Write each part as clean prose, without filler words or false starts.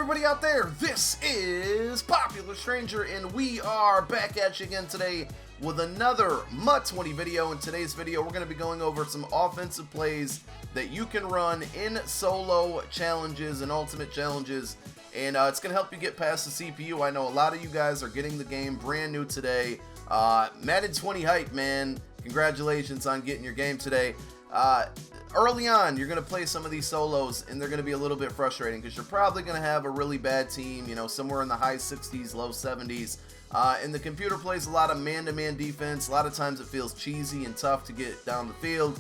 everybody out there, this is Popular Stranger and we are back at you again today with another MUT 20 video. In today's video we're going to be going over some offensive plays that you can run in solo challenges and ultimate challenges, and it's going to help you get past the CPU. I know a lot of you guys are getting the game brand new today. Madden 20 hype, man. Congratulations on getting your game today. Early on, you're going to play some of these solos, and they're going to be a little bit frustrating because you're probably going to have a really bad team, you know, somewhere in the high 60s, low 70s. And the computer plays a lot of man-to-man defense. A lot of times it feels cheesy and tough to get down the field.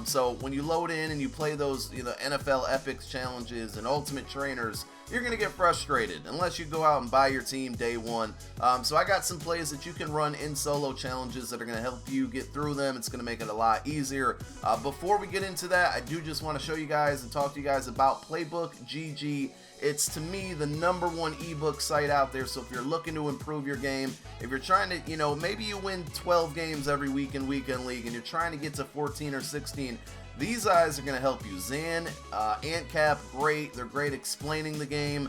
So when you load in and you play those, you know, NFL Epics challenges and Ultimate Trainers, you're going to get frustrated unless you go out and buy your team day one. So I got some plays that you can run in solo challenges that are going to help you get through them. It's going to make it a lot easier. Before we get into that, I do just want to show you guys and talk to you guys about Playbook GG. It's, to me, the #1 ebook site out there. So if you're looking to improve your game, if you're trying to, you know, maybe you win 12 games every week in Weekend League and you're trying to get to 14 or 16, these guys are going to help you. Zan, AntCap, great. They're great explaining the game.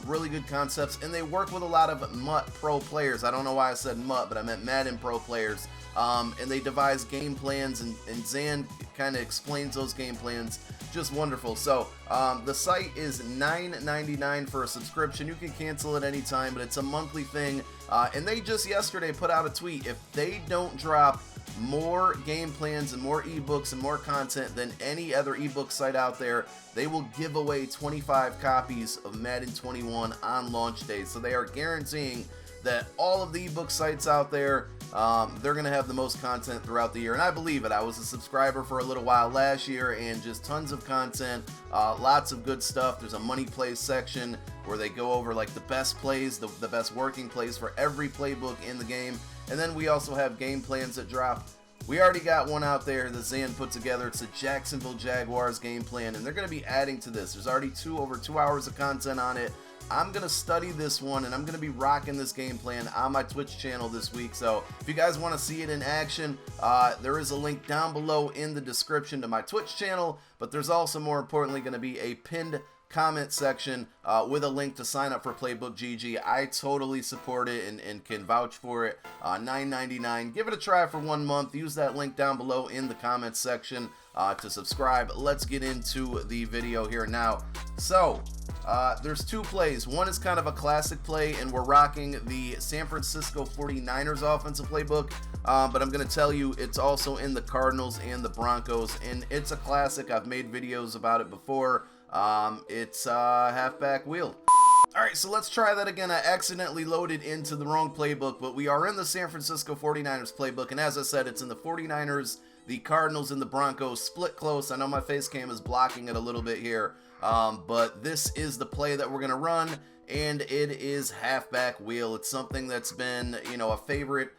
Really good concepts. And they work with a lot of MUT Pro players. I don't know why I said MUT, but I meant Madden Pro players. And they devise game plans, and Zan kind of explains those game plans. Just wonderful. So the site is $9.99 for a subscription. You can cancel at any time, but it's a monthly thing. And they just yesterday put out a tweet. If they don't drop more game plans and more ebooks and more content than any other ebook site out there, they will give away 25 copies of Madden 21 on launch day. So they are guaranteeing that all of the ebook sites out there, they're going to have the most content throughout the year. And I believe it. I was a subscriber for a little while last year, and just tons of content, lots of good stuff. There's a money plays section where they go over like the best plays, the best working plays for every playbook in the game. And then we also have game plans that drop. We already got one out there that Zan put together. It's a Jacksonville Jaguars game plan, and they're going to be adding to this. There's already over 2 hours of content on it. I'm going to study this one, and I'm going to be rocking this game plan on my Twitch channel this week. So if you guys want to see it in action, there is a link down below in the description to my Twitch channel, but there's also, more importantly, going to be a pinned comment section with a link to sign up for Playbook GG. I totally support it and can vouch for it. $9.99. Give it a try for 1 month. Use that link down below in the comments section to subscribe. Let's get into the video here now. So there's two plays. One is kind of a classic play, and we're rocking the San Francisco 49ers offensive playbook, but I'm going to tell you it's also in the Cardinals and the Broncos, and it's a classic. I've made videos about it before. It's halfback wheel. Alright, so let's try that again. I accidentally loaded into the wrong playbook, but we are in the San Francisco 49ers playbook, and as I said, it's in the 49ers, the Cardinals, and the Broncos. Split close. I know my face cam is blocking it a little bit here, but this is the play that we're going to run, and it is halfback wheel. It's something that's been, you know, a favorite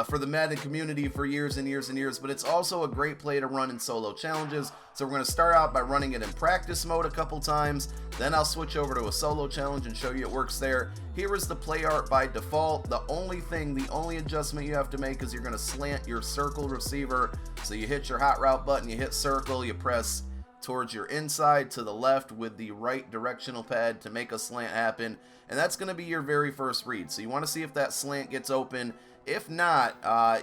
for the Madden community for years and years and years, but it's also a great play to run in solo challenges. So we're going to start out by running it in practice mode a couple times, then I'll switch over to a solo challenge and show you it works there. Here is the play art by default. The only adjustment you have to make is you're going to slant your circle receiver. So you hit your hot route button, you hit circle, you press towards your inside to the left with the right directional pad to make a slant happen, and that's going to be your very first read. So you want to see if that slant gets open. If not,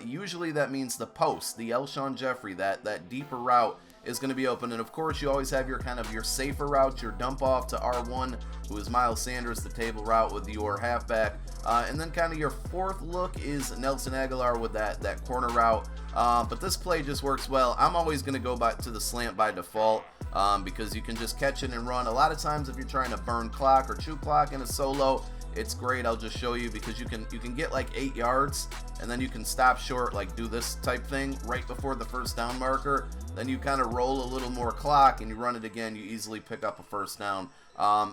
usually that means the post, the Alshon Jeffrey, that deeper route is going to be open. And of course you always have your kind of your safer route, your dump off to R1, who is Miles Sanders, the table route with your halfback, and then kind of your fourth look is Nelson Aguilar with that corner route. But this play just works well. I'm always going to go back to the slant by default, because you can just catch it and run. A lot of times if you're trying to burn clock or chew clock in a solo, it's great. I'll just show you, because you can get like 8 yards, and then you can stop short, like do this type thing right before the first down marker. Then you kind of roll a little more clock and you run it again. You easily pick up a first down.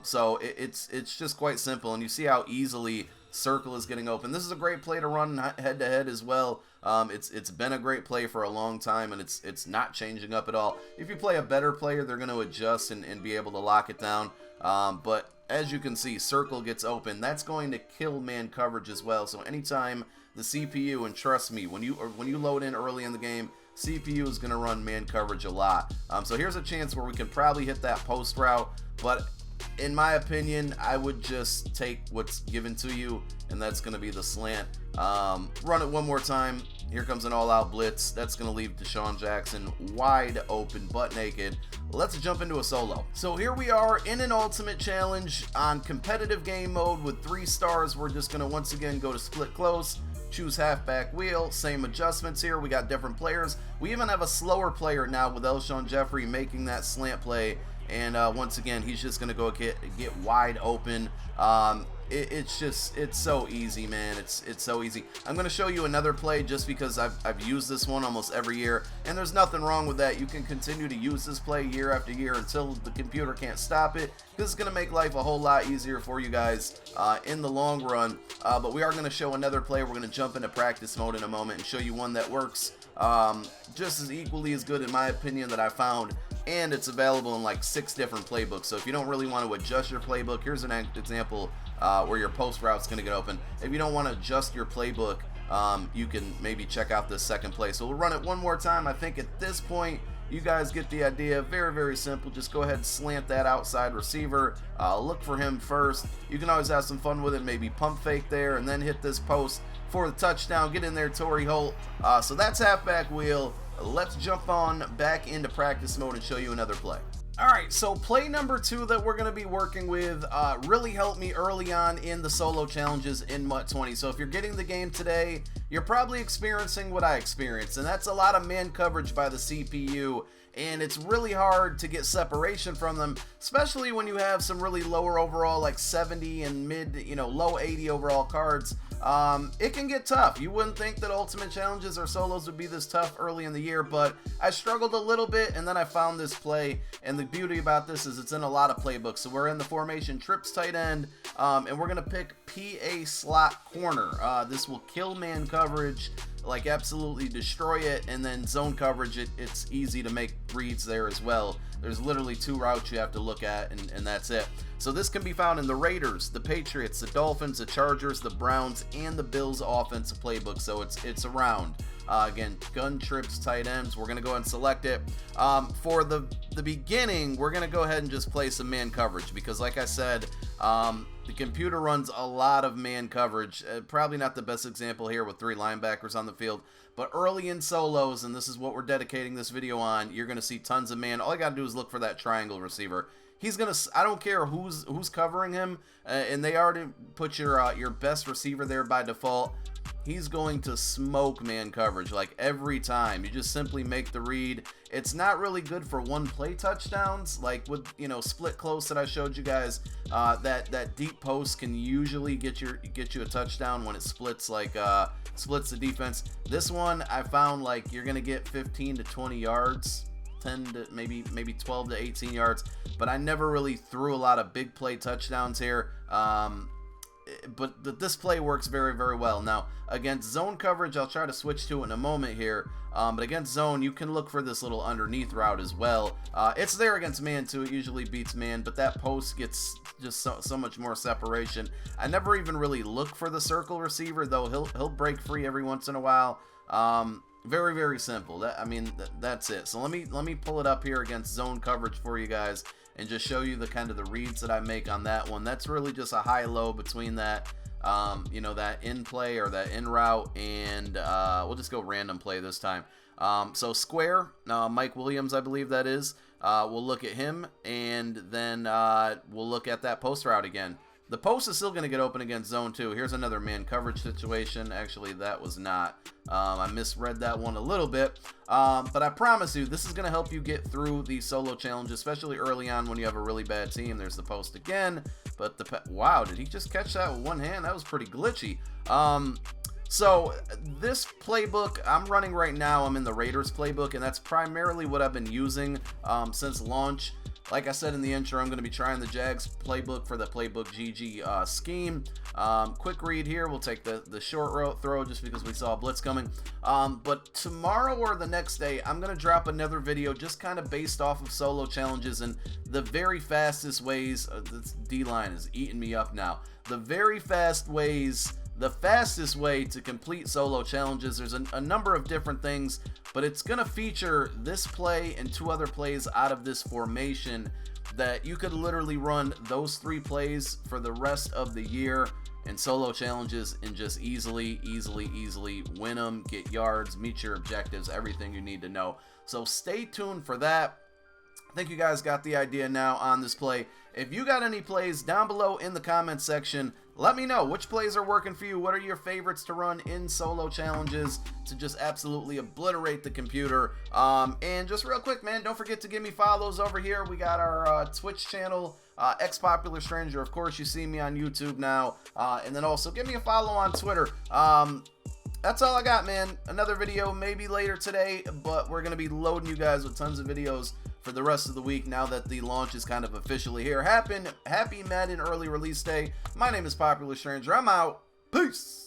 So it's just quite simple, and you see how easily circle is getting open. This is a great play to run head to head as well. It's been a great play for a long time, and it's not changing up at all. If you play a better player, they're going to adjust and be able to lock it down. But as you can see, circle gets open. That's going to kill man coverage as well. So anytime the CPU, and trust me, when you load in early in the game, CPU is going to run man coverage a lot. So here's a chance where we can probably hit that post route, but in my opinion, I would just take what's given to you, and that's going to be the slant. Run it one more time. Here comes an all-out blitz. That's going to leave Deshaun Jackson wide open, butt naked. Let's jump into a solo. So here we are in an ultimate challenge on competitive game mode with 3 stars. We're just going to once again go to split close, choose halfback wheel, same adjustments here. We got different players. We even have a slower player now with Elshon Jeffrey making that slant play. And once again, he's just going to go get wide open. It's so easy, man. It's so easy. I'm going to show you another play just because I've used this one almost every year, and there's nothing wrong with that. You can continue to use this play year after year until the computer can't stop it. This is going to make life a whole lot easier for you guys in the long run. But we are going to show another play. We're going to jump into practice mode in a moment and show you one that works just as equally as good, in my opinion, that I found. And it's available in like 6 different playbooks. So if you don't really want to adjust your playbook, here's an example where your post route's going to get open. If you don't want to adjust your playbook, you can maybe check out this second play. So we'll run it one more time. I think at this point, you guys get the idea. Very, very simple. Just go ahead and slant that outside receiver. Look for him first. You can always have some fun with it. Maybe pump fake there and then hit this post for the touchdown. Get in there, Torrey Holt. So that's halfback wheel. Let's jump on back into practice mode and show you another play. Alright, so play number 2 that we're going to be working with really helped me early on in the solo challenges in MUT 20. So if you're getting the game today, you're probably experiencing what I experienced, and that's a lot of man coverage by the CPU, and it's really hard to get separation from them, especially when you have some really lower overall, like 70 and mid, low 80 overall cards. It can get tough. You wouldn't think that ultimate challenges or solos would be this tough early in the year, but I struggled a little bit, and then I found this play, and the beauty about this is it's in a lot of playbooks. So we're in the formation trips tight end, and we're going to pick PA slot corner. This will kill man coverage, like absolutely destroy it, and then zone coverage, it's easy to make reads there as well. There's literally 2 routes you have to look at, and that's it. So this can be found in the Raiders, the Patriots, the Dolphins, the Chargers, the Browns, and the Bills offensive playbook. So it's around. Again, gun trips, tight ends. We're going to go ahead and select it. For the beginning, we're going to go ahead and just play some man coverage because, like I said, the computer runs a lot of man coverage. Probably not the best example here with 3 linebackers on the field, but early in solos, and this is what we're dedicating this video on, you're going to see tons of man. All I got to do is look for that triangle receiver. He's going to, I don't care who's covering him, and they already put your best receiver there by default. He's going to smoke man coverage like every time. You just simply make the read. It's not really good for one play touchdowns, like with split close that I showed you guys. That deep post can usually get you a touchdown when it splits splits the defense. This one I found like you're gonna get 15 to 20 yards. 10 to maybe 12 to 18 yards, but I never really threw a lot of big play touchdowns here. But this play works very, very well. Now, against zone coverage, I'll try to switch to it in a moment here. But against zone, you can look for this little underneath route as well. It's there against man too. It usually beats man, but that post gets just so much more separation. I never even really look for the circle receiver, though. He'll break free every once in a while. Very, very simple. That's it. So let me pull it up here against zone coverage for you guys and just show you the kind of the reads that I make on that one. That's really just a high-low between that, that in play or that in route, and we'll just go random play this time. So square, Mike Williams, I believe that is. We'll look at him, and then we'll look at that post route again. The post is still going to get open against zone 2. Here's another man coverage situation. Actually, that was not. I misread that one a little bit. But I promise you, this is going to help you get through these solo challenges, especially early on when you have a really bad team. There's the post again. But wow, did he just catch that with one hand? That was pretty glitchy. So this playbook I'm running right now, I'm in the Raiders playbook, and that's primarily what I've been using since launch. Like I said in the intro, I'm going to be trying the Jags playbook for the Playbook GG scheme. Quick read here. We'll take the short throw just because we saw a blitz coming. But tomorrow or the next day, I'm going to drop another video just kind of based off of solo challenges and the very fastest ways. This D-line is eating me up now. The very fast ways. The fastest way to complete solo challenges. There's a number of different things, but it's going to feature this play and 2 other plays out of this formation that you could literally run those 3 plays for the rest of the year in solo challenges and just easily win them, get yards, meet your objectives, everything you need to know. So stay tuned for that. I think you guys got the idea now on this play. If you got any plays down below in the comments section, let me know which plays are working for you. What are your favorites to run in solo challenges to just absolutely obliterate the computer? And just real quick, man, don't forget to give me follows over here. We got our Twitch channel, X Popular Stranger. Of course, you see me on YouTube now. And then also give me a follow on Twitter. That's all I got, man. Another video maybe later today, but we're going to be loading you guys with tons of videos for the rest of the week now that the launch is kind of officially here. Happy Madden early release day. My name is Popular Stranger. I'm out. Peace.